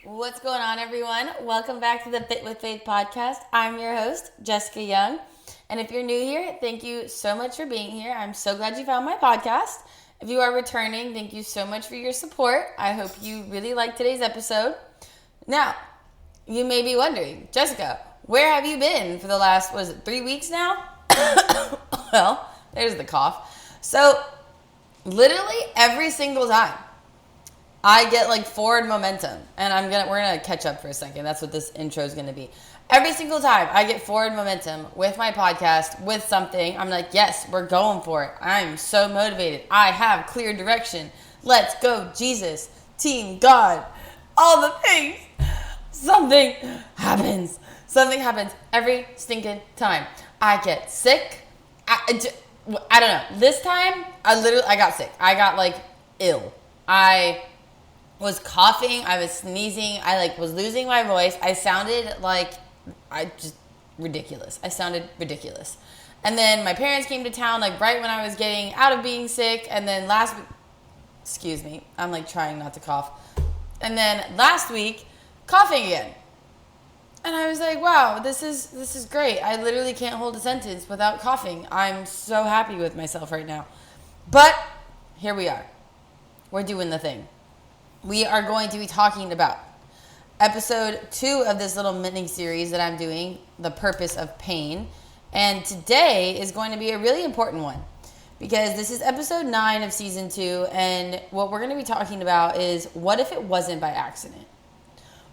What's going on, everyone? Welcome back to the Fit with Faith podcast. I'm your host, Jessica Young. And if you're new here, thank you so much for being here. I'm so glad you found my podcast. If you are returning, thank you so much for your support. I hope you really liked today's episode. Now, you may be wondering, Jessica, where have you been for the last, 3 weeks now? Well, there's the cough. So, literally every single time I get like forward momentum, and we're gonna catch up for a second. That's what this intro is gonna be. Every single time I get forward momentum with my podcast, with something, I'm like, yes, we're going for it. I'm so motivated. I have clear direction. Let's go, Jesus, team, God, all the things. Something happens. Something happens every stinking time. I get sick. I don't know. This time, I got sick. I got like ill. I was coughing, I was sneezing, I was losing my voice. I sounded ridiculous. I sounded ridiculous. And then my parents came to town right when I was getting out of being sick. And then excuse me, I'm trying not to cough. And then last week, coughing again. And I was like, wow, this is great. I literally can't hold a sentence without coughing. I'm so happy with myself right now. But here we are. We're doing the thing. We are going to be talking about episode 2 of this little mini series that I'm doing, The Purpose of Pain. And today is going to be a really important one because this is episode 9 of season 2. And what we're going to be talking about is, what if it wasn't by accident?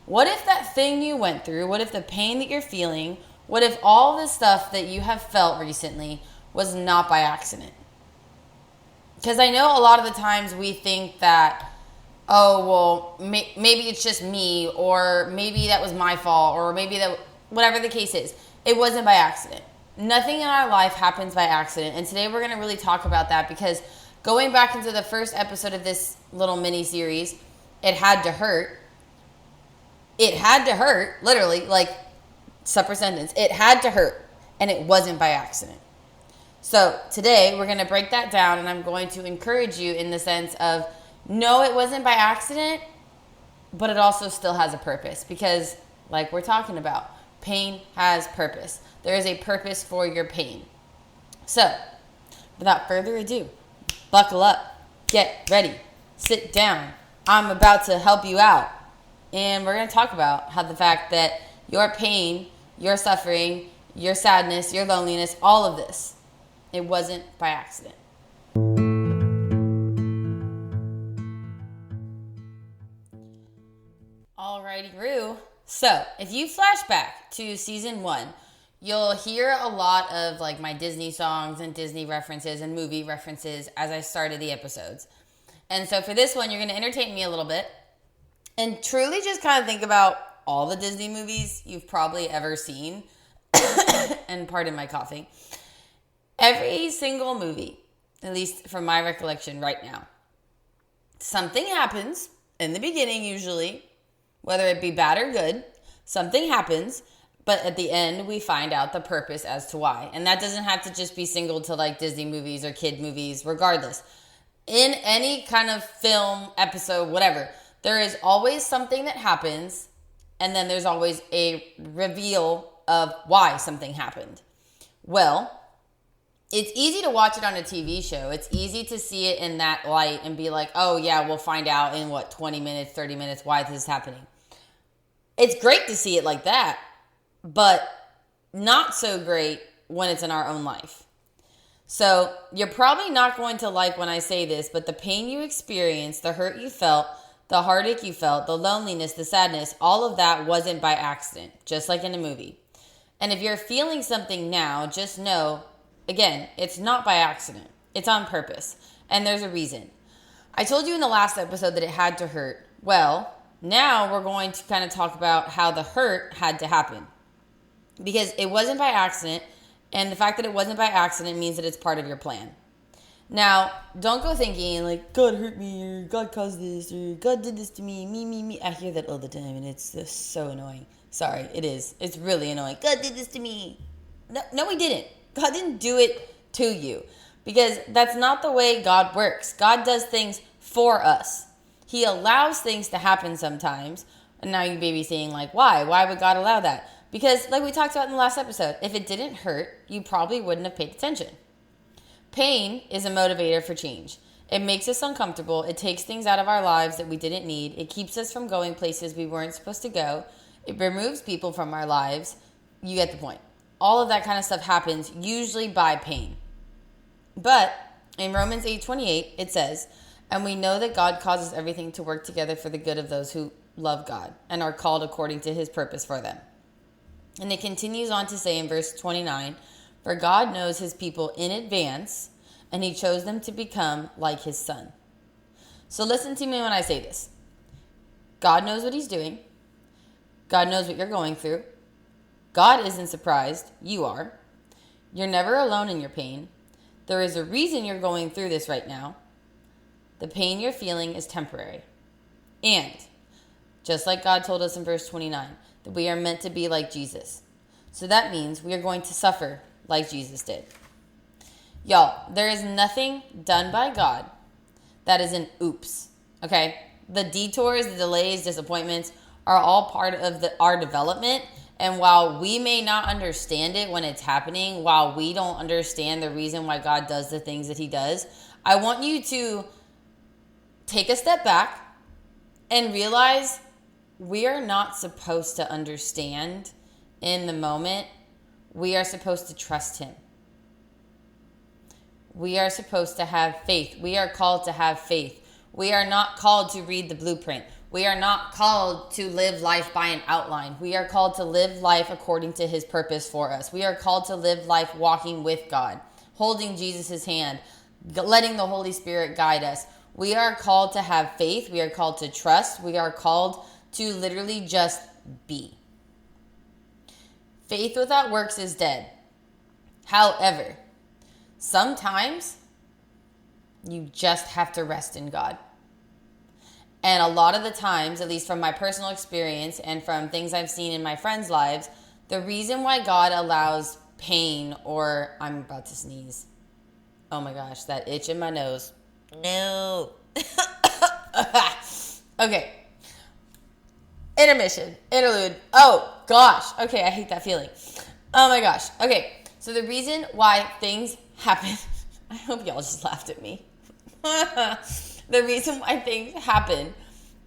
What if that thing you went through, what if the pain that you're feeling, what if all the stuff that you have felt recently was not by accident? Because I know a lot of the times we think that, oh, well, maybe it's just me, or maybe that was my fault, or maybe that, whatever the case is, it wasn't by accident. Nothing in our life happens by accident. And today we're going to really talk about that, because going back into the first episode of this little mini series, it had to hurt. It had to hurt, literally, separate sentence. It had to hurt, and it wasn't by accident. So today we're going to break that down, and I'm going to encourage you in the sense of, no, it wasn't by accident, but it also still has a purpose, because like we're talking about, pain has purpose. There is a purpose for your pain. So without further ado, buckle up, get ready, sit down. I'm about to help you out. And we're going to talk about how the fact that your pain, your suffering, your sadness, your loneliness, all of this, it wasn't by accident. Alrighty, Roo. So, if you flash back to season 1, you'll hear a lot of my Disney songs and Disney references and movie references as I started the episodes. And so for this one, you're going to entertain me a little bit and truly just kind of think about all the Disney movies you've probably ever seen. And pardon my coughing. Every single movie, at least from my recollection right now, something happens in the beginning usually, whether it be bad or good, something happens, but at the end we find out the purpose as to why. And that doesn't have to just be single to Disney movies or kid movies, regardless. In any kind of film, episode, whatever, there is always something that happens, and then there's always a reveal of why something happened. Well, it's easy to watch it on a TV show. It's easy to see it in that light and be like, oh yeah, we'll find out in 20 minutes, 30 minutes why this is happening. It's great to see it like that, but not so great when it's in our own life. So you're probably not going to like when I say this, but the pain you experienced, the hurt you felt, the heartache you felt, the loneliness, the sadness, all of that wasn't by accident, just like in a movie. And if you're feeling something now, just know, again, it's not by accident. It's on purpose. And there's a reason. I told you in the last episode that it had to hurt. Well, now we're going to kind of talk about how the hurt had to happen. Because it wasn't by accident. And the fact that it wasn't by accident means that it's part of your plan. Now, don't go thinking God hurt me, or God caused this, or God did this to me, me. I hear that all the time, and it's just so annoying. Sorry, it is. It's really annoying. God did this to me. No, he didn't. God didn't do it to you, because that's not the way God works. God does things for us. He allows things to happen sometimes And now you may be saying, like, why? Why would God allow that? Because, like we talked about in the last episode, if it didn't hurt, you probably wouldn't have paid attention. Pain is a motivator for change. It makes us uncomfortable. It takes things out of our lives that we didn't need. It keeps us from going places we weren't supposed to go. It removes people from our lives. You get the point. All of that kind of stuff happens usually by pain. But in Romans 8:28, it says, and we know that God causes everything to work together for the good of those who love God and are called according to his purpose for them. And it continues on to say in verse 29, for God knows his people in advance, and he chose them to become like his son. So listen to me when I say this. God knows what he's doing. God knows what you're going through. God isn't surprised. You are. You're never alone in your pain. There is a reason you're going through this right now. The pain you're feeling is temporary. And just like God told us in verse 29, that we are meant to be like Jesus. So that means we are going to suffer like Jesus did. Y'all, there is nothing done by God that is an oops, okay? The detours, the delays, disappointments are all part of our development. And while we may not understand it when it's happening, while we don't understand the reason why God does the things that he does, I want you to take a step back and realize we are not supposed to understand in the moment. We are supposed to trust him. We are supposed to have faith. We are called to have faith. We are not called to read the blueprint. We are not called to live life by an outline. We are called to live life according to his purpose for us. We are called to live life walking with God, holding Jesus' hand, letting the Holy Spirit guide us. We are called to have faith. We are called to trust. We are called to literally just be. Faith without works is dead. However, sometimes you just have to rest in God. And a lot of the times, at least from my personal experience and from things I've seen in my friends' lives, the reason why God allows pain, or I'm about to sneeze. Oh my gosh, that itch in my nose. No. Okay. Intermission. Interlude. Oh gosh. Okay, I hate that feeling. Oh my gosh. Okay, so the reason why things happen, I hope y'all just laughed at me. The reason why things happen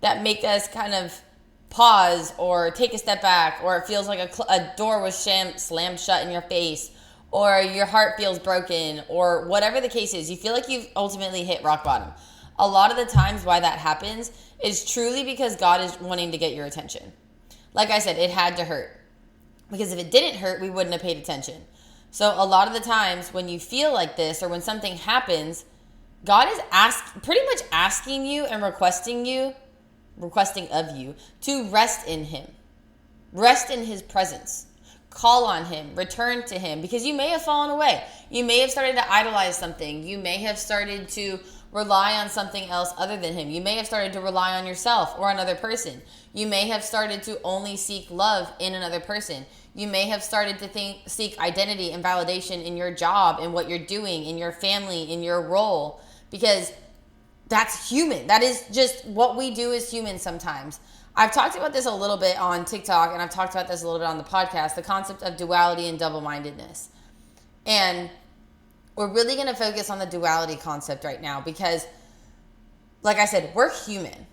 that make us kind of pause or take a step back, or it feels like a door was slammed shut in your face, or your heart feels broken, or whatever the case is, you feel like you've ultimately hit rock bottom. A lot of the times why that happens is truly because God is wanting to get your attention. Like I said, it had to hurt. Because if it didn't hurt, we wouldn't have paid attention. So a lot of the times when you feel like this, or when something happens, God is pretty much asking you and requesting of you to rest in him. Rest in his presence. Call on him. Return to him. Because you may have fallen away. You may have started to idolize something. You may have started to rely on something else other than him. You may have started to rely on yourself or another person. You may have started to only seek love in another person. You may have started to seek identity and validation in your job, in what you're doing, in your family, in your role. Because that's human. That is just what we do as humans sometimes. I've talked about this a little bit on TikTok, and I've talked about this a little bit on the podcast, the concept of duality and double-mindedness. And we're really going to focus on the duality concept right now because, like I said, we're human.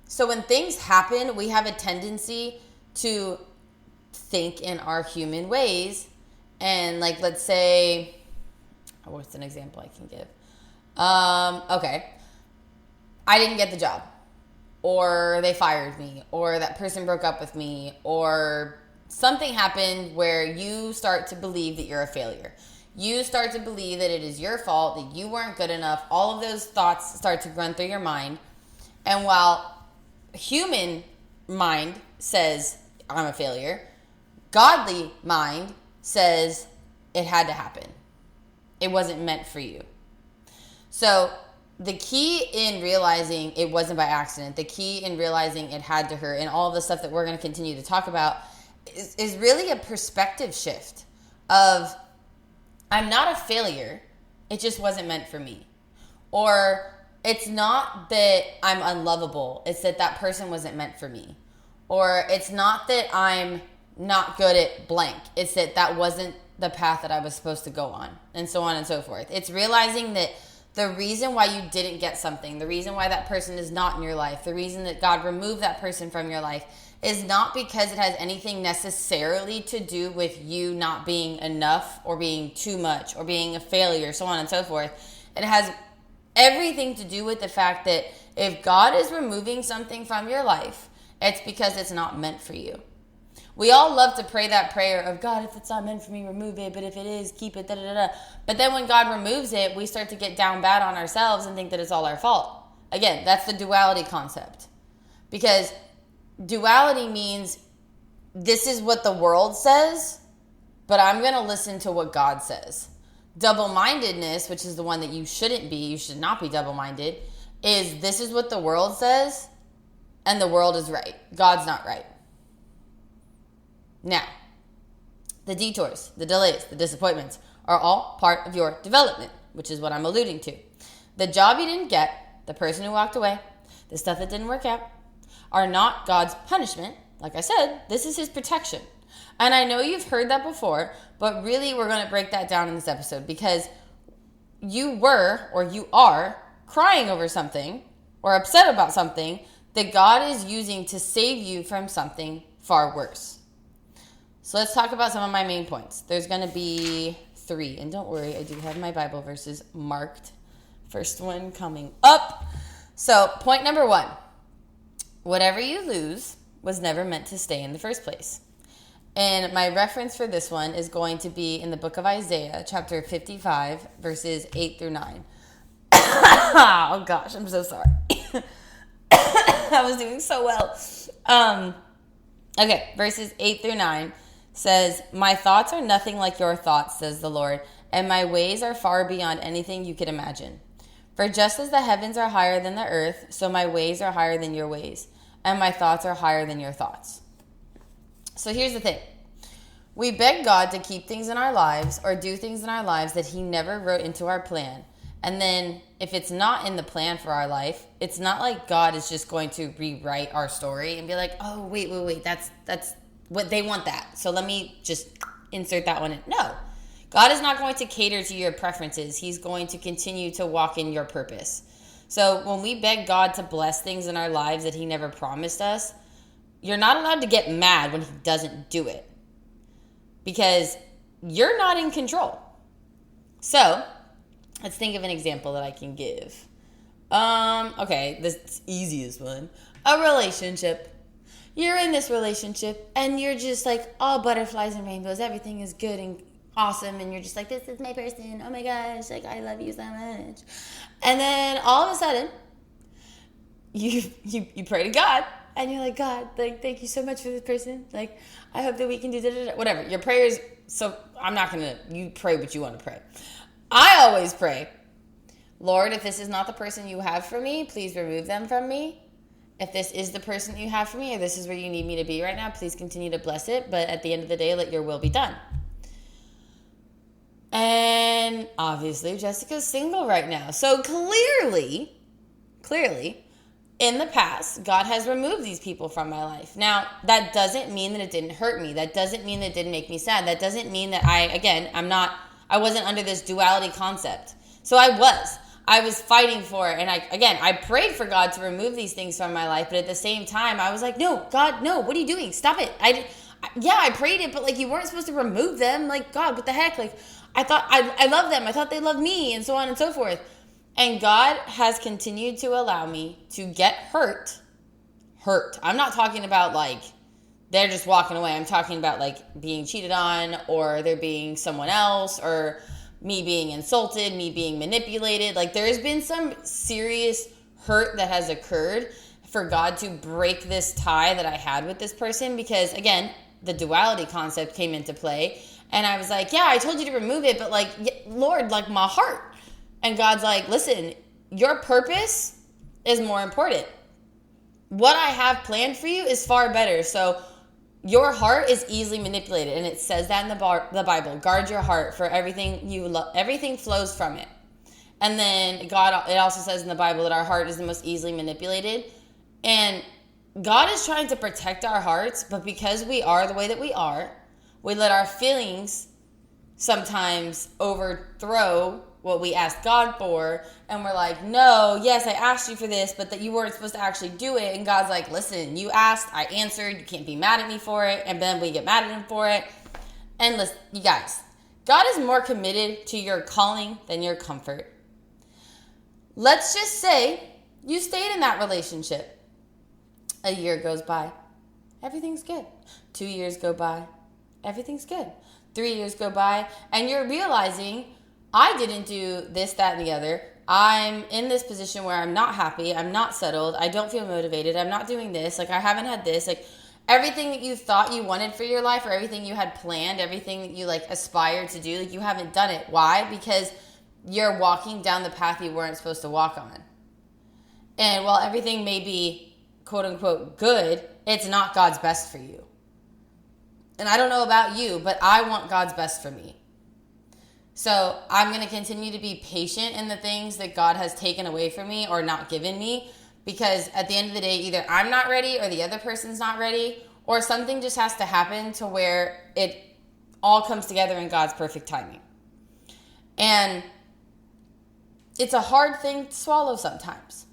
So when things happen, we have a tendency to think in our human ways. And like, let's say, what's an example I can give? Okay. I didn't get the job, or they fired me, or that person broke up with me, or something happened where you start to believe that you're a failure. You start to believe that it is your fault, that you weren't good enough. All of those thoughts start to run through your mind. And while human mind says, I'm a failure, godly mind says it had to happen. It wasn't meant for you. So the key in realizing it wasn't by accident, the key in realizing it had to hurt, and all of the stuff that we're going to continue to talk about is really a perspective shift of, I'm not a failure, it just wasn't meant for me. Or it's not that I'm unlovable, it's that person wasn't meant for me. Or it's not that I'm not good at blank. It's that wasn't the path that I was supposed to go on, and so on and so forth. It's realizing that the reason why you didn't get something, the reason why that person is not in your life, the reason that God removed that person from your life is not because it has anything necessarily to do with you not being enough or being too much or being a failure, so on and so forth. It has everything to do with the fact that if God is removing something from your life, it's because it's not meant for you. We all love to pray that prayer of, God, if it's not meant for me, remove it. But if it is, keep it, da-da-da-da. But then when God removes it, we start to get down bad on ourselves and think that it's all our fault. Again, that's the duality concept. Because duality means this is what the world says, but I'm going to listen to what God says. Double-mindedness, which is the one that you shouldn't be, you should not be double-minded, is this is what the world says, and the world is right. God's not right. Now, the detours, the delays, the disappointments are all part of your development, which is what I'm alluding to. The job you didn't get, the person who walked away, the stuff that didn't work out, are not God's punishment. Like I said, this is his protection. And I know you've heard that before, but really we're going to break that down in this episode because you were or you are crying over something or upset about something that God is using to save you from something far worse. So let's talk about some of my main points. There's going to be 3. And don't worry, I do have my Bible verses marked. First one coming up. So point number 1. Whatever you lose was never meant to stay in the first place. And my reference for this one is going to be in the book of Isaiah, chapter 55, verses 8 through 9. Oh gosh, I'm so sorry. I was doing so well. Okay, verses 8 through 9 says, my thoughts are nothing like your thoughts, says the Lord, and my ways are far beyond anything you could imagine. For just as the heavens are higher than the earth, so my ways are higher than your ways, and my thoughts are higher than your thoughts. So here's the thing. We beg God to keep things in our lives or do things in our lives that he never wrote into our plan. And then if it's not in the plan for our life, it's not like God is just going to rewrite our story and be like, oh, wait, that's what they want that. So let me just insert that one in. No, God is not going to cater to your preferences. He's going to continue to walk in your purpose. So when we beg God to bless things in our lives that he never promised us, you're not allowed to get mad when he doesn't do it because you're not in control. So let's think of an example that I can give. Okay, this easiest one. A relationship. You're in this relationship and you're just like all butterflies and rainbows. Everything is good and awesome. And you're just like, this is my person. Oh my gosh, like I love you so much. And then all of a sudden, you pray to God and you're like, God, like, thank you so much for this person. Like, I hope that we can do whatever. Your prayers, so I'm not going to, you pray what you want to pray. I always pray, Lord, if this is not the person you have for me, please remove them from me. If this is the person you have for me, or this is where you need me to be right now, please continue to bless it. But at the end of the day, let your will be done. And obviously, Jessica's single right now. So clearly, in the past, God has removed these people from my life. Now, that doesn't mean that it didn't hurt me. That doesn't mean that it didn't make me sad. That doesn't mean that I wasn't under this duality concept. So I was fighting for it. And I prayed for God to remove these things from my life. But at the same time, I was like, no, God, no, what are you doing? Stop it. I prayed it, but like you weren't supposed to remove them. Like, God, what the heck? Like, I thought I love them. I thought they loved me and so on and so forth. And God has continued to allow me to get hurt. I'm not talking about like they're just walking away. I'm talking about like being cheated on or there being someone else or me being insulted, me being manipulated. Like there's been some serious hurt that has occurred for God to break this tie that I had with this person because, again, the duality concept came into play. And I was like, yeah, I told you to remove it, but like, Lord, like my heart. And God's like, listen, your purpose is more important. What I have planned for you is far better. So your heart is easily manipulated. And it says that in the Bible. Guard your heart, for everything you love. Everything flows from it. And then it also says in the Bible that our heart is the most easily manipulated. And God is trying to protect our hearts, but because we are the way that we are, we let our feelings sometimes overthrow what we asked God for, and we're like, no, yes, I asked you for this, but that you weren't supposed to actually do it. And God's like, listen, you asked, I answered, you can't be mad at me for it. And then we get mad at him for it. And listen, you guys, God is more committed to your calling than your comfort. Let's just say you stayed in that relationship. A year goes by, everything's good. 2 years go by, everything's good. 3 years go by, and you're realizing, I didn't do this, that, and the other. I'm in this position where I'm not happy. I'm not settled. I don't feel motivated. I'm not doing this. Like, I haven't had this. Like, everything that you thought you wanted for your life, or everything you had planned, everything that you, like, aspired to do, like, you haven't done it. Why? Because you're walking down the path you weren't supposed to walk on. And while everything may be quote unquote good, it's not God's best for you. And I don't know about you, but I want God's best for me. So I'm going to continue to be patient in the things that God has taken away from me or not given me, because at the end of the day, either I'm not ready or the other person's not ready, or something just has to happen to where it all comes together in God's perfect timing. And it's a hard thing to swallow sometimes,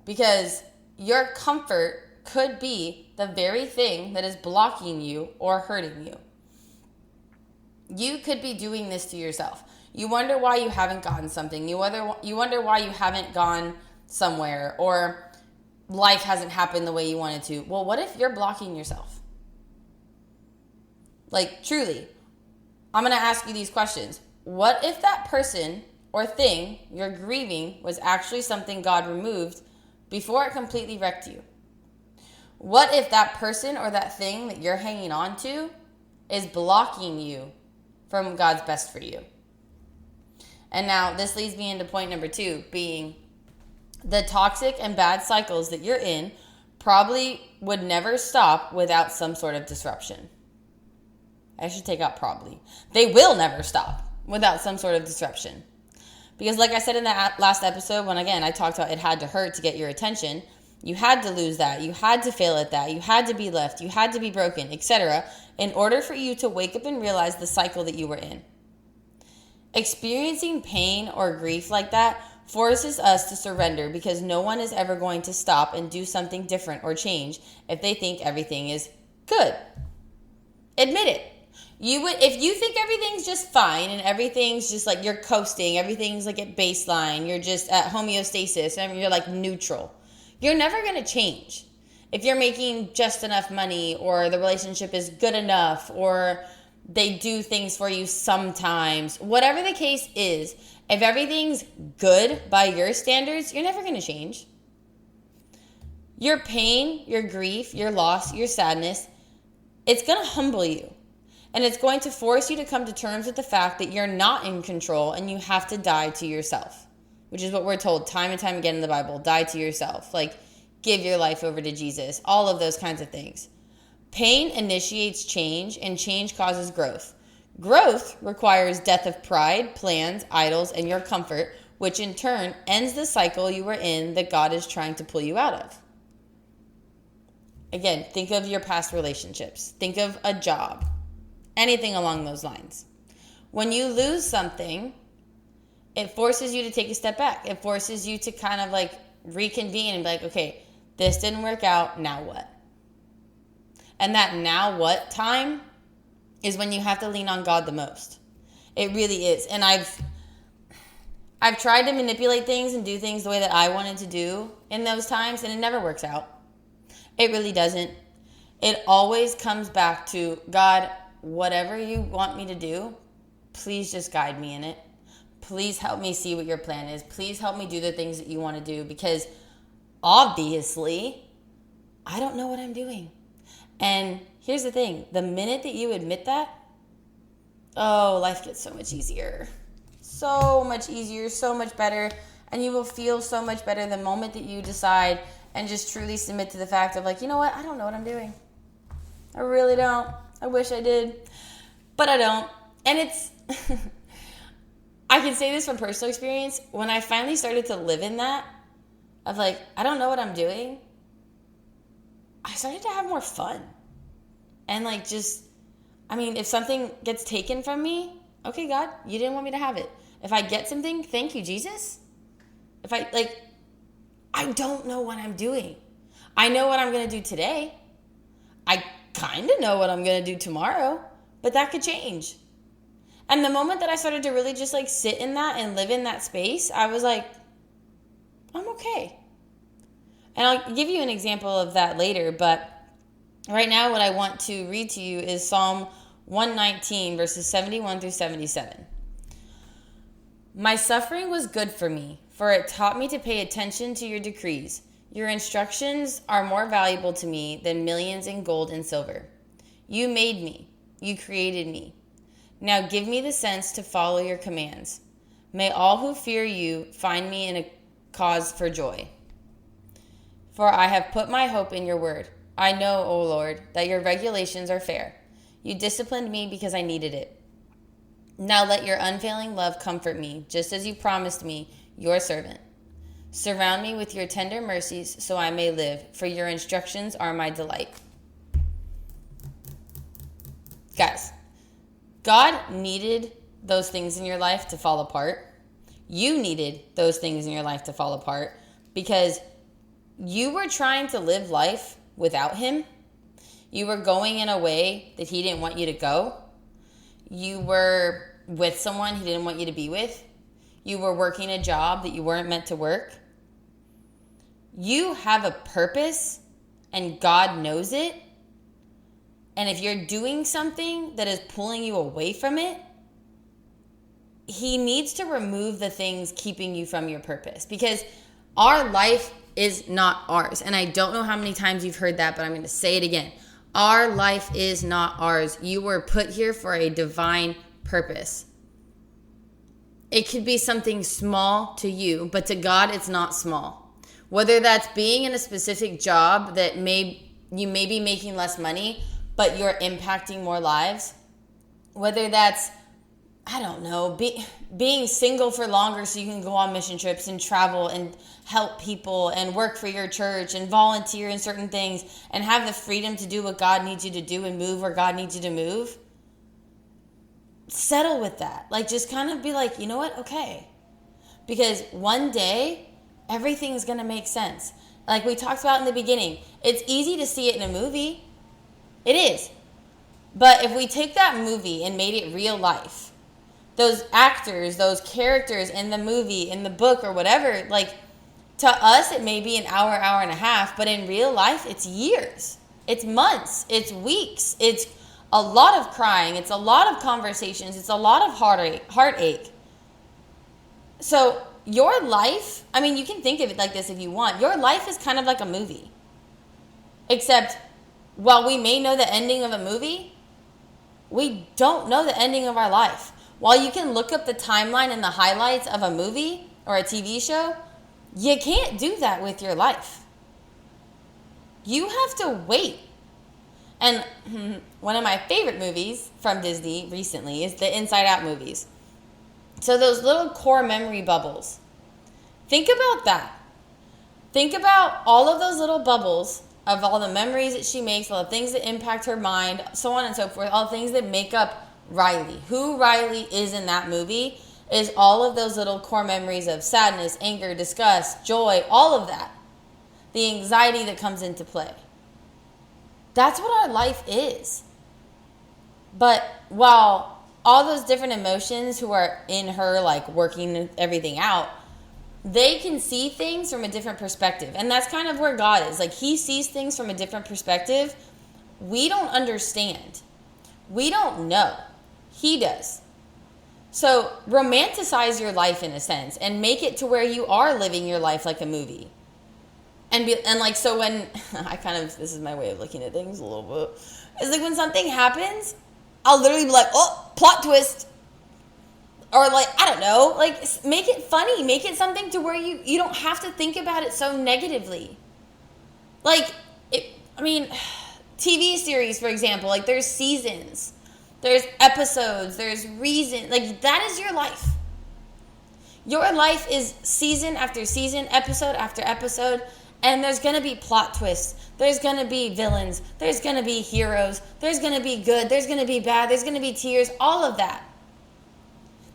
because your comfort could be the very thing that is blocking you or hurting you. You could be doing this to yourself. You wonder why you haven't gotten something. You wonder why you haven't gone somewhere, or life hasn't happened the way you wanted to. Well, what if you're blocking yourself? Like, truly, I'm going to ask you these questions. What if that person or thing you're grieving was actually something God removed before it completely wrecked you? What if that person or that thing that you're hanging on to is blocking you from God's best for you? And now this leads me into point number 2, being the toxic and bad cycles that you're in probably would never stop without some sort of disruption. I should take out probably. They will never stop without some sort of disruption. Because like I said in that last episode, when again I talked about it had to hurt to get your attention, you had to lose that, you had to fail at that, you had to be left, you had to be broken, etc., in order for you to wake up and realize the cycle that you were in. Experiencing pain or grief like that forces us to surrender, because no one is ever going to stop and do something different or change if they think everything is good. Admit it. If you think everything's just fine and everything's just like you're coasting, everything's like at baseline, you're just at homeostasis, and you're like neutral, you're never going to change. If you're making just enough money, or the relationship is good enough, or they do things for you sometimes, whatever the case is, if everything's good by your standards, you're never going to change. Your pain, your grief, your loss, your sadness, it's going to humble you. And it's going to force you to come to terms with the fact that you're not in control and you have to die to yourself, which is what we're told time and time again in the Bible. Die to yourself. Like, give your life over to Jesus. All of those kinds of things. Pain initiates change, and change causes growth. Growth requires death of pride, plans, idols, and your comfort, which in turn ends the cycle you were in that God is trying to pull you out of. Again, think of your past relationships. Think of a job. Anything along those lines. When you lose something, it forces you to take a step back. It forces you to kind of like reconvene and be like, okay, this didn't work out, now what? And that now what time is when you have to lean on God the most. It really is. And I've tried to manipulate things and do things the way that I wanted to do in those times, and it never works out. It really doesn't. It always comes back to, God, whatever you want me to do, please just guide me in it. Please help me see what your plan is. Please help me do the things that you want to do, because obviously I don't know what I'm doing. And here's the thing. The minute that you admit that, oh, life gets so much easier. So much easier, so much better. And you will feel so much better the moment that you decide and just truly submit to the fact of like, you know what? I don't know what I'm doing. I really don't. I wish I did, but I don't. And it's, I can say this from personal experience. When I finally started to live in that, of like, I don't know what I'm doing, I started to have more fun. And like if something gets taken from me, okay, God, you didn't want me to have it. If I get something, thank you, Jesus. I don't know what I'm doing. I know what I'm going to do today. I kind of know what I'm going to do tomorrow, but that could change. And the moment that I started to really just like sit in that and live in that space, I was like, I'm okay. And I'll give you an example of that later, but right now what I want to read to you is Psalm 119, verses 71 through 77. My suffering was good for me, for it taught me to pay attention to your decrees. Your instructions are more valuable to me than millions in gold and silver. You made me. You created me. Now give me the sense to follow your commands. May all who fear you find me in a cause for joy. For I have put my hope in your word. I know, O Lord, that your regulations are fair. You disciplined me because I needed it. Now let your unfailing love comfort me, just as you promised me, your servant. Surround me with your tender mercies so I may live, for your instructions are my delight. Guys, God needed those things in your life to fall apart. You needed those things in your life to fall apart because you were trying to live life without him. You were going in a way that he didn't want you to go. You were with someone he didn't want you to be with. You were working a job that you weren't meant to work. You have a purpose and God knows it. And if you're doing something that is pulling you away from it, he needs to remove the things keeping you from your purpose, because our life is not ours. And I don't know how many times you've heard that, but I'm going to say it again. Our life is not ours. You were put here for a divine purpose. It could be something small to you, but to God, it's not small. Whether that's being in a specific job that you may be making less money, but you're impacting more lives. Whether that's, I don't know, being single for longer so you can go on mission trips and travel and help people and work for your church and volunteer in certain things and have the freedom to do what God needs you to do and move where God needs you to move. Settle with that. Like, just kind of be like, you know what? Okay. Because one day, everything's going to make sense. Like we talked about in the beginning, it's easy to see it in a movie. It is. But if we take that movie and made it real life, those actors, those characters in the movie, in the book or whatever, like to us, it may be an hour, hour and a half, but in real life, it's years, it's months, it's weeks, it's a lot of crying, it's a lot of conversations, it's a lot of heartache. So your life, I mean, you can think of it like this if you want. Your life is kind of like a movie. Except while we may know the ending of a movie, we don't know the ending of our life. While you can look up the timeline and the highlights of a movie or a TV show, you can't do that with your life. You have to wait. And one of my favorite movies from Disney recently is the Inside Out movies. So those little core memory bubbles. Think about that. Think about all of those little bubbles of all the memories that she makes, all the things that impact her mind, so on and so forth, all the things that make up Riley. Who Riley is in that movie is all of those little core memories of sadness, anger, disgust, joy, all of that. The anxiety that comes into play. That's what our life is. But while all those different emotions who are in her, like working everything out, they can see things from a different perspective. And that's kind of where God is. Like, he sees things from a different perspective. We don't understand. We don't know. He does. So romanticize your life in a sense and make it to where you are living your life like a movie. So when this is my way of looking at things a little bit. It's like when something happens, I'll literally be like, oh, plot twist. Or like, I don't know, like make it funny. Make it something to where you don't have to think about it so negatively. Like, TV series, for example, like there's seasons, there's episodes, there's reason. Like, that is your life. Your life is season after season, episode after episode, and there's going to be plot twists. There's going to be villains. There's going to be heroes. There's going to be good. There's going to be bad. There's going to be tears. All of that.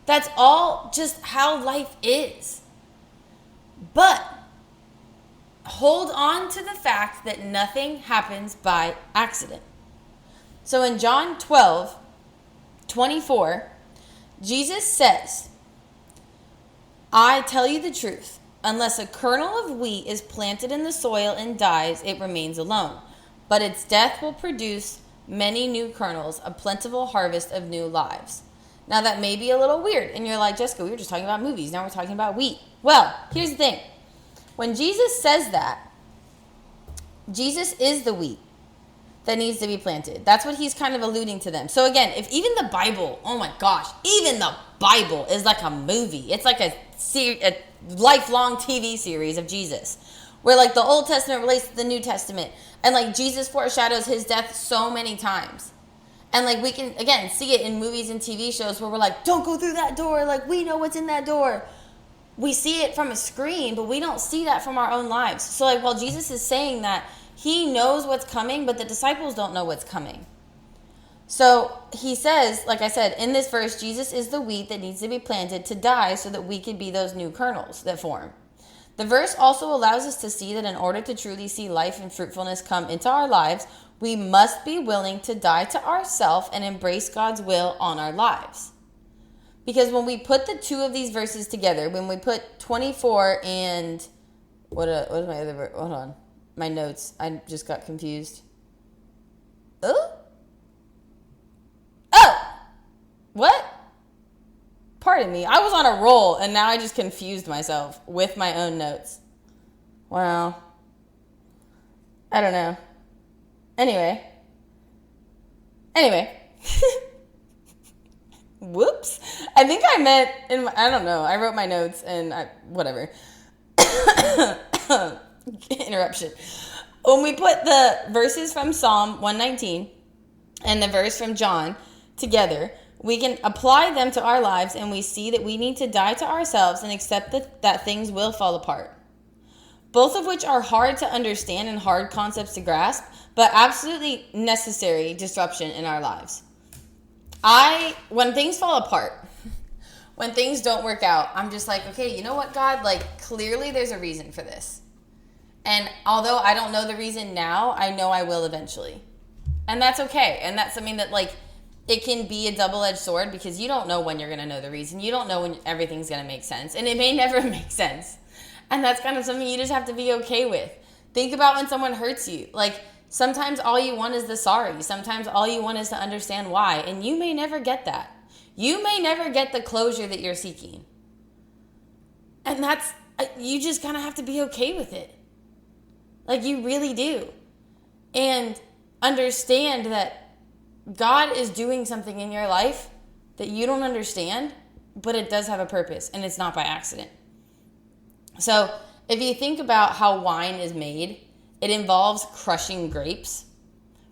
That's all just how life is. But hold on to the fact that nothing happens by accident. So in John 12:24, Jesus says, I tell you the truth, unless a kernel of wheat is planted in the soil and dies, it remains alone. But its death will produce many new kernels, a plentiful harvest of new lives. Now that may be a little weird, and you're like, Jessica, we were just talking about movies, now we're talking about wheat. Well, here's the thing. When Jesus says that, Jesus is the wheat that needs to be planted. That's what he's kind of alluding to them. So again, if even the Bible, oh my gosh, even the Bible is like a movie. It's like a lifelong TV series of Jesus, where like the Old Testament relates to the New Testament, and like Jesus foreshadows his death so many times. And like we can, again, see it in movies and TV shows where we're like, don't go through that door. Like we know what's in that door. We see it from a screen, but we don't see that from our own lives. So like while Jesus is saying that, he knows what's coming, but the disciples don't know what's coming. So he says, like I said, in this verse, Jesus is the wheat that needs to be planted to die so that we could be those new kernels that form. The verse also allows us to see that in order to truly see life and fruitfulness come into our lives, we must be willing to die to ourselves and embrace God's will on our lives. Because when we put the two of these verses together, when we put 24 and what is my other verse? Hold on. My notes. I just got confused. Oh? What? Pardon me. I was on a roll and now I just confused myself with my own notes. Wow. I don't know. Anyway. Whoops. I think I meant I don't know. I wrote my notes and whatever. Interruption. When we put the verses from Psalm 119 and the verse from John together, we can apply them to our lives, and we see that we need to die to ourselves and accept that things will fall apart. Both of which are hard to understand and hard concepts to grasp, but absolutely necessary disruption in our lives. When things fall apart, when things don't work out, I'm just like, okay, you know what, God? Like, clearly there's a reason for this. And although I don't know the reason now, I know I will eventually. And that's okay. And that's something that, like, it can be a double-edged sword because you don't know when you're going to know the reason. You don't know when everything's going to make sense. And it may never make sense. And that's kind of something you just have to be okay with. Think about when someone hurts you. Like, sometimes all you want is the sorry. Sometimes all you want is to understand why. And you may never get that. You may never get the closure that you're seeking. And you just kind of have to be okay with it. Like, you really do. And understand that God is doing something in your life that you don't understand, but it does have a purpose, and it's not by accident. So if you think about how wine is made, it involves crushing grapes.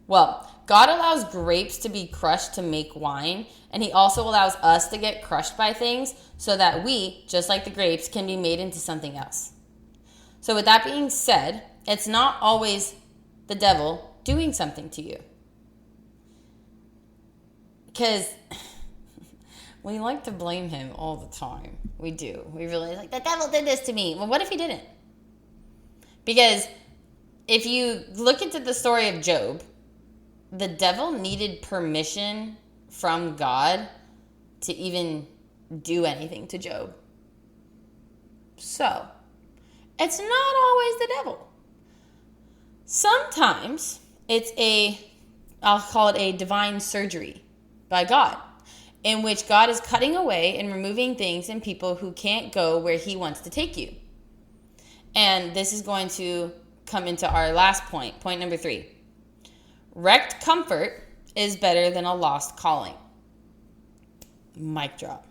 Well, God allows grapes to be crushed to make wine, and he also allows us to get crushed by things so that we, just like the grapes, can be made into something else. So with that being said, it's not always the devil doing something to you. Because we like to blame him all the time. We do. We really like, the devil did this to me. Well, what if he didn't? Because if you look into the story of Job, the devil needed permission from God to even do anything to Job. So, it's not always the devil. Sometimes I'll call it a divine surgery by God, in which God is cutting away and removing things and people who can't go where he wants to take you. And this is going to come into our last point number 3. Wrecked comfort is better than a lost calling. Mic drop.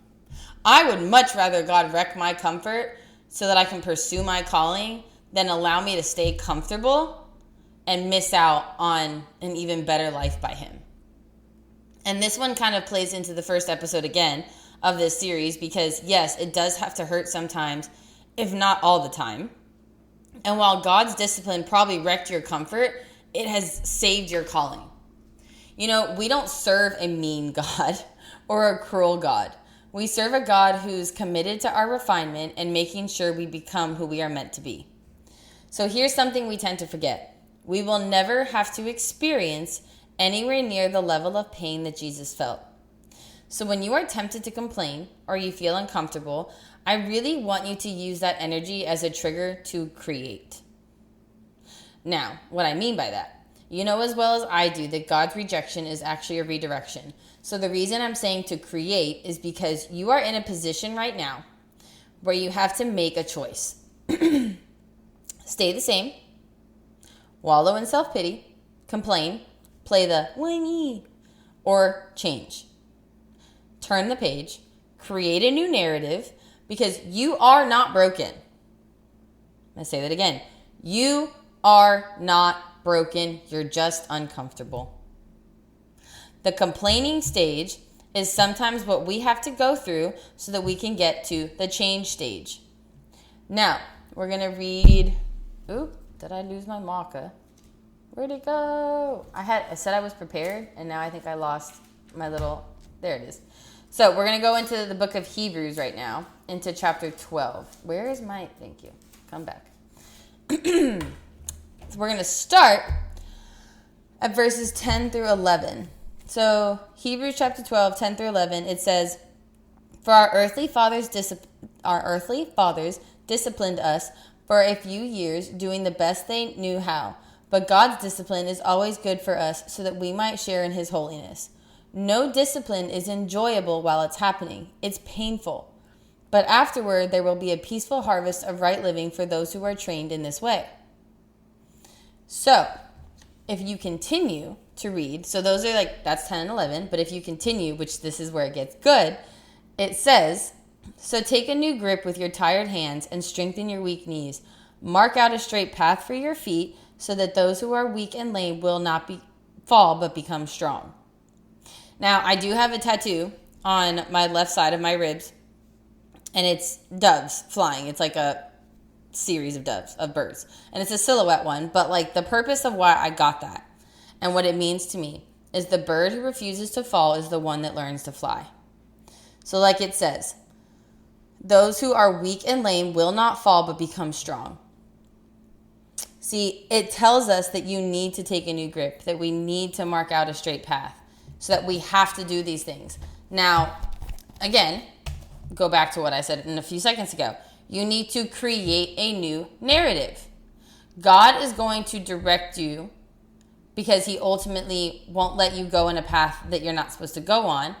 I would much rather God wreck my comfort so that I can pursue my calling than allow me to stay comfortable and miss out on an even better life by him. And this one kind of plays into the first episode again of this series because, yes, it does have to hurt sometimes, if not all the time. And while God's discipline probably wrecked your comfort, it has saved your calling. You know, we don't serve a mean God or a cruel God. We serve a God who's committed to our refinement and making sure we become who we are meant to be. So here's something we tend to forget. We will never have to experience anywhere near the level of pain that Jesus felt. So when you are tempted to complain or you feel uncomfortable, I really want you to use that energy as a trigger to create. Now, what I mean by that, you know as well as I do that God's rejection is actually a redirection. So the reason I'm saying to create is because you are in a position right now where you have to make a choice. Stay the same, wallow in self-pity, complain, play the why me, or change. Turn the page, create a new narrative, because you are not broken. I'm going to say that again. You are not broken. You're just uncomfortable. The complaining stage is sometimes what we have to go through so that we can get to the change stage. Now, we're going to read... Ooh, did I lose my marker? Where'd it go? I said I was prepared, and now I think I lost my little... There it is. So we're going to go into the book of Hebrews right now, into chapter 12. Where is my... Thank you. Come back. So we're going to start at verses 10 through 11. So Hebrews chapter 12, 10 through 11, it says, For our earthly fathers disciplined us for a few years, doing the best they knew how. But God's discipline is always good for us so that we might share in his holiness. No discipline is enjoyable while it's happening. It's painful. But afterward, there will be a peaceful harvest of right living for those who are trained in this way. So, if you continue to read, so those are that's 10 and 11, but if you continue, which this is where it gets good, it says, So take a new grip with your tired hands and strengthen your weak knees. Mark out a straight path for your feet so that those who are weak and lame will not fall but become strong. Now, I do have a tattoo on my left side of my ribs, and it's doves flying. It's like a series of birds. And it's a silhouette one, but the purpose of why I got that and what it means to me is the bird who refuses to fall is the one that learns to fly. So like it says, those who are weak and lame will not fall but become strong. See, it tells us that you need to take a new grip, that we need to mark out a straight path, so that we have to do these things. Now, again, go back to what I said a few seconds ago. You need to create a new narrative. God is going to direct you because he ultimately won't let you go in a path that you're not supposed to go on,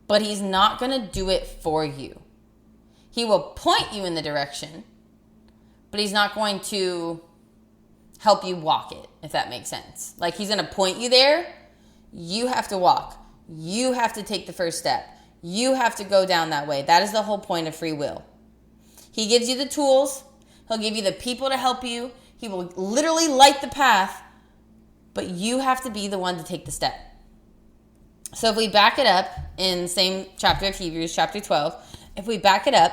but he's not going to do it for you. He will point you in the direction, but he's not going to help you walk it, if that makes sense. He's going to point you there. You have to walk. You have to take the first step. You have to go down that way. That is the whole point of free will. He gives you the tools. He'll give you the people to help you. He will literally light the path, but you have to be the one to take the step. So if we back it up in the same chapter of Hebrews, chapter 12, if we back it up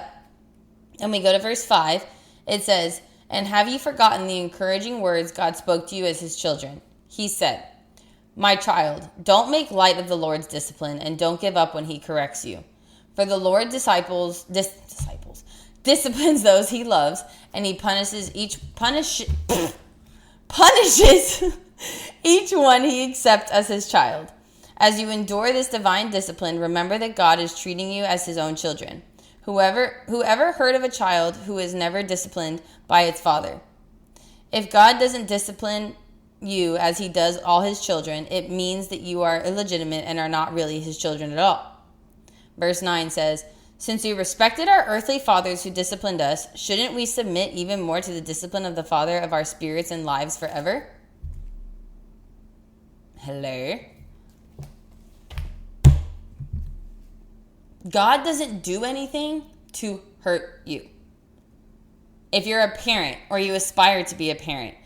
and we go to verse 5, it says, And have you forgotten the encouraging words God spoke to you as his children? He said, My child, don't make light of the Lord's discipline and don't give up when he corrects you. For the Lord disciplines those he loves, and he punishes each one he accepts as his child. As you endure this divine discipline, remember that God is treating you as his own children. Whoever heard of a child who is never disciplined by its father? If God doesn't discipline you as he does all his children, it means that you are illegitimate and are not really his children at all. Verse 9 says, Since we respected our earthly fathers who disciplined us, shouldn't we submit even more to the discipline of the Father of our spirits and lives forever? Hello? God doesn't do anything to hurt you. If you're a parent or you aspire to be a parent,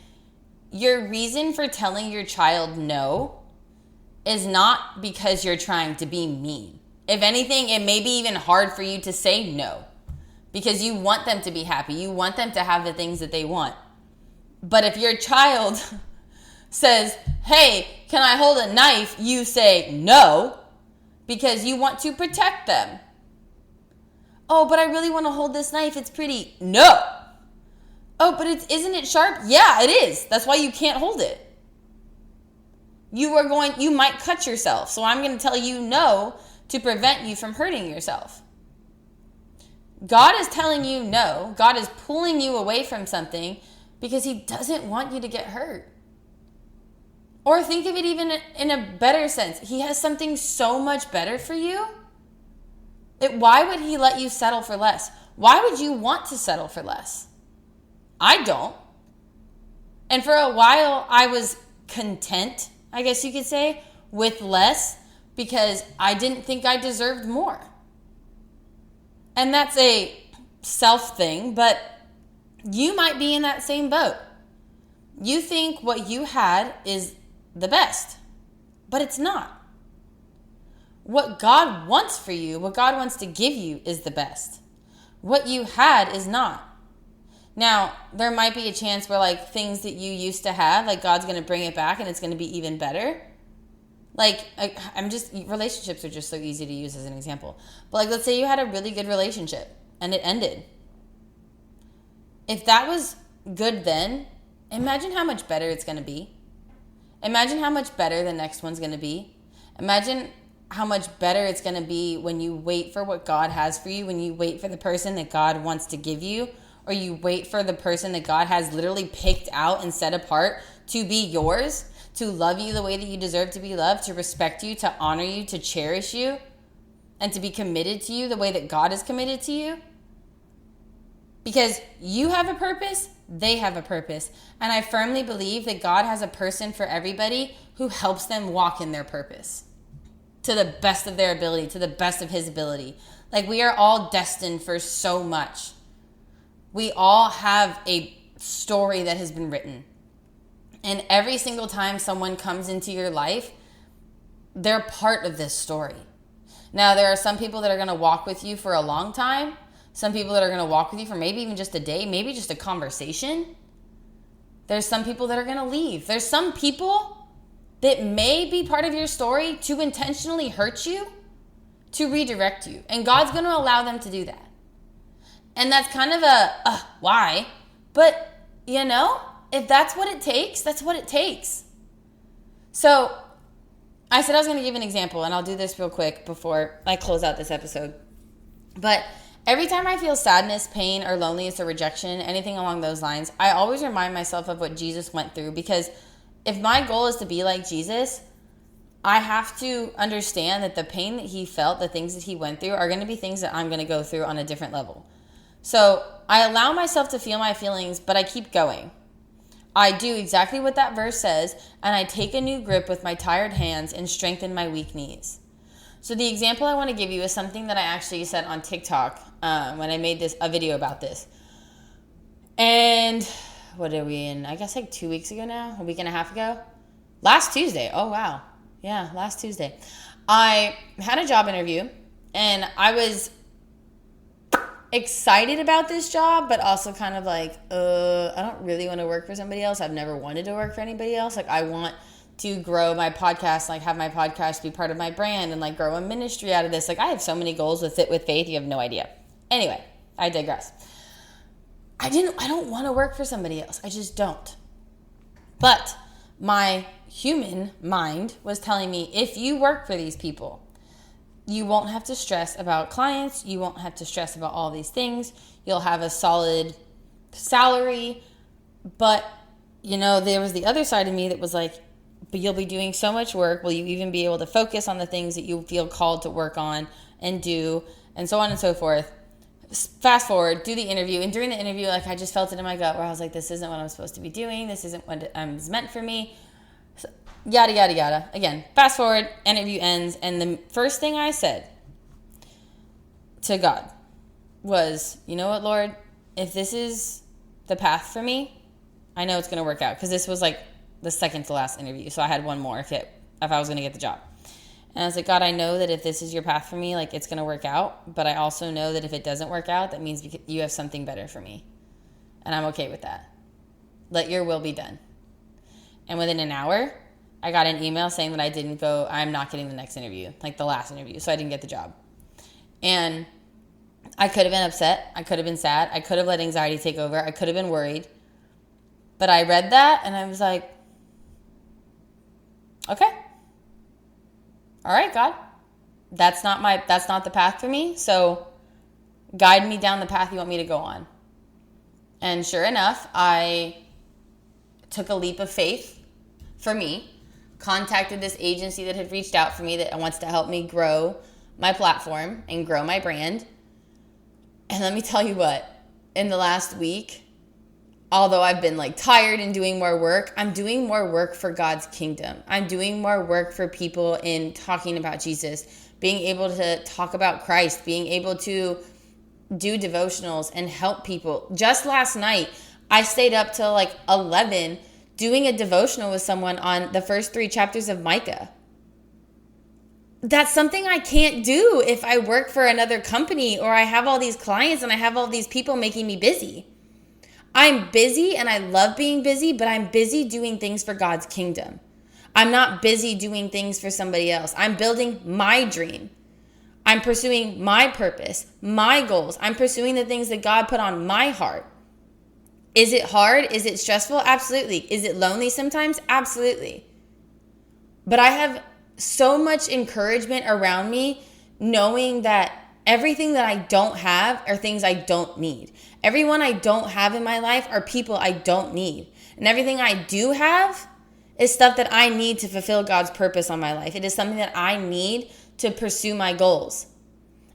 your reason for telling your child no is not because you're trying to be mean. If anything, it may be even hard for you to say no because you want them to be happy. You want them to have the things that they want. But if your child says, hey, can I hold a knife? You say no because you want to protect them. Oh, but I really want to hold this knife. It's pretty. No. Oh, but isn't it sharp? Yeah, it is. That's why you can't hold it. You might cut yourself. So I'm going to tell you no to prevent you from hurting yourself. God is telling you no. God is pulling you away from something because he doesn't want you to get hurt. Or think of it even in a better sense. He has something so much better for you. Why would he let you settle for less? Why would you want to settle for less? I don't. And for a while, I was content, I guess you could say, with less because I didn't think I deserved more. And that's a self thing, but you might be in that same boat. You think what you had is the best, but it's not. What God wants for you, what God wants to give you is the best. What you had is not. Now, there might be a chance where like things that you used to have, like God's going to bring it back and it's going to be even better. Relationships are just so easy to use as an example. But like, let's say you had a really good relationship and it ended. If that was good then, imagine how much better it's going to be. Imagine how much better the next one's going to be. Imagine how much better it's going to be when you wait for what God has for you, when you wait for the person that God wants to give you, or you wait for the person that God has literally picked out and set apart to be yours, to love you the way that you deserve to be loved, to respect you, to honor you, to cherish you, and to be committed to you the way that God is committed to you. Because you have a purpose, they have a purpose. And I firmly believe that God has a person for everybody who helps them walk in their purpose to the best of their ability, to the best of his ability. Like, we are all destined for so much. We all have a story that has been written. And every single time someone comes into your life, they're part of this story. Now, there are some people that are going to walk with you for a long time. Some people that are going to walk with you for maybe even just a day, maybe just a conversation. There's some people that are going to leave. There's some people that may be part of your story to intentionally hurt you, to redirect you. And God's going to allow them to do that. And that's kind of why? But, if that's what it takes, that's what it takes. So, I said I was going to give an example, and I'll do this real quick before I close out this episode. But every time I feel sadness, pain, or loneliness, or rejection, anything along those lines, I always remind myself of what Jesus went through. Because if my goal is to be like Jesus, I have to understand that the pain that he felt, the things that he went through, are going to be things that I'm going to go through on a different level. So I allow myself to feel my feelings, but I keep going. I do exactly what that verse says, and I take a new grip with my tired hands and strengthen my weak knees. So the example I want to give you is something that I actually said on TikTok when I made a video about this. And what are we in? I guess like 2 weeks ago now, a week and a half ago. Last Tuesday. Oh, wow. Yeah, last Tuesday. I had a job interview, and I was excited about this job, but also kind of like, I don't really want to work for somebody else. I've never wanted to work for anybody else. Like, I want to grow my podcast, like have my podcast be part of my brand and like grow a ministry out of this. Like, I have so many goals with Fit with Faith. You have no idea. Anyway, I digress. I don't want to work for somebody else. I just don't. But my human mind was telling me, if you work for these people, you won't have to stress about clients. You won't have to stress about all these things. You'll have a solid salary. But, there was the other side of me that was like, but you'll be doing so much work. Will you even be able to focus on the things that you feel called to work on and do, and so on and so forth? Fast forward, do the interview. And during the interview, like, I just felt it in my gut where I was like, this isn't what I'm supposed to be doing. This isn't what is meant for me. So, yada, yada, yada. Again, fast forward, interview ends. And the first thing I said to God was, you know what, Lord, if this is the path for me, I know it's going to work out. Because this was like the second to last interview. So I had one more if I was going to get the job. And I was like, God, I know that if this is your path for me, like it's going to work out. But I also know that if it doesn't work out, that means you have something better for me. And I'm okay with that. Let your will be done. And within an hour, I got an email saying that I'm not getting the next interview, like the last interview. So I didn't get the job. And I could have been upset. I could have been sad. I could have let anxiety take over. I could have been worried. But I read that and I was like, okay. All right, God. That's not the path for me. So guide me down the path you want me to go on. And sure enough, I took a leap of faith for me, contacted this agency that had reached out for me that wants to help me grow my platform and grow my brand. And let me tell you what, in the last week, although I've been like tired and doing more work, I'm doing more work for God's kingdom. I'm doing more work for people in talking about Jesus, being able to talk about Christ, being able to do devotionals and help people. Just last night, I stayed up till like 11 doing a devotional with someone on the first 3 chapters of Micah. That's something I can't do if I work for another company or I have all these clients and I have all these people making me busy. I'm busy and I love being busy, but I'm busy doing things for God's kingdom. I'm not busy doing things for somebody else. I'm building my dream. I'm pursuing my purpose, my goals. I'm pursuing the things that God put on my heart. Is it hard? Is it stressful? Absolutely. Is it lonely sometimes? Absolutely. But I have so much encouragement around me knowing that everything that I don't have are things I don't need. Everyone I don't have in my life are people I don't need. And everything I do have is stuff that I need to fulfill God's purpose on my life. It is something that I need to pursue my goals.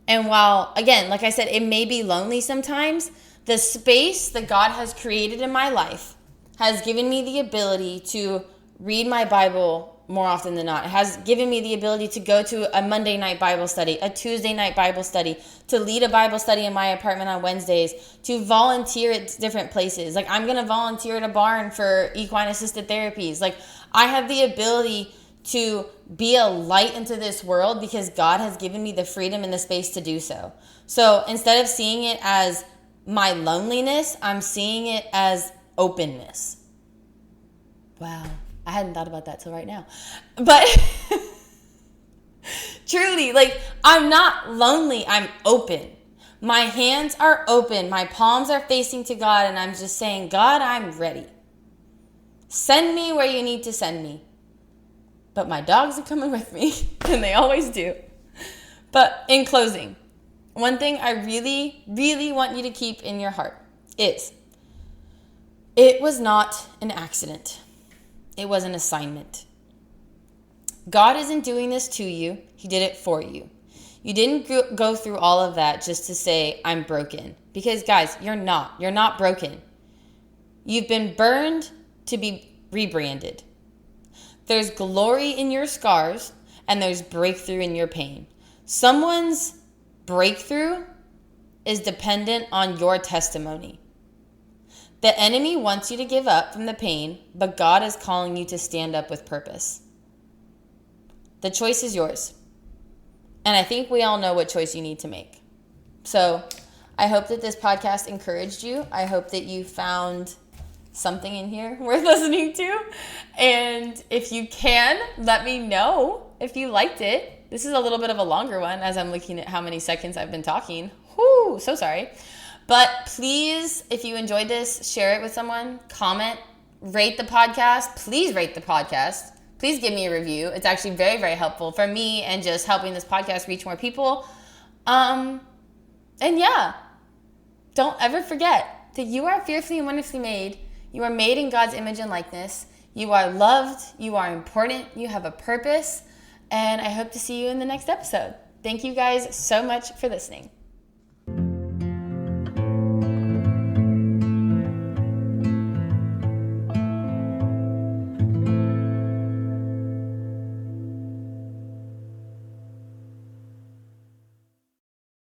And while, again, like I said, it may be lonely sometimes, the space that God has created in my life has given me the ability to read my Bible more often than not. It has given me the ability to go to a Monday night Bible study, a Tuesday night Bible study, to lead a Bible study in my apartment on Wednesdays, to volunteer at different places. Like I'm going to volunteer at a barn for equine assisted therapies. Like I have the ability to be a light into this world because God has given me the freedom and the space to do so. So instead of seeing it as my loneliness, I'm seeing it as openness. Wow. I hadn't thought about that till right now. But truly, like, I'm not lonely. I'm open. My hands are open. My palms are facing to God. And I'm just saying, God, I'm ready. Send me where you need to send me. But my dogs are coming with me. And they always do. But in closing, one thing I really, really want you to keep in your heart is it was not an accident. It was an assignment. God isn't doing this to you. He did it for you. You didn't go through all of that just to say, I'm broken. Because guys, you're not. You're not broken. You've been burned to be rebranded. There's glory in your scars and there's breakthrough in your pain. Someone's breakthrough is dependent on your testimony. The enemy wants you to give up from the pain, but God is calling you to stand up with purpose. The choice is yours. And I think we all know what choice you need to make. So I hope that this podcast encouraged you. I hope that you found something in here worth listening to. And if you can, let me know if you liked it. This is a little bit of a longer one as I'm looking at how many seconds I've been talking. Whoo, so sorry. But please, if you enjoyed this, share it with someone, comment, rate the podcast. Please rate the podcast. Please give me a review. It's actually very, very helpful for me and just helping this podcast reach more people. And yeah, don't ever forget that you are fearfully and wonderfully made. You are made in God's image and likeness. You are loved. You are important. You have a purpose. And I hope to see you in the next episode. Thank you guys so much for listening.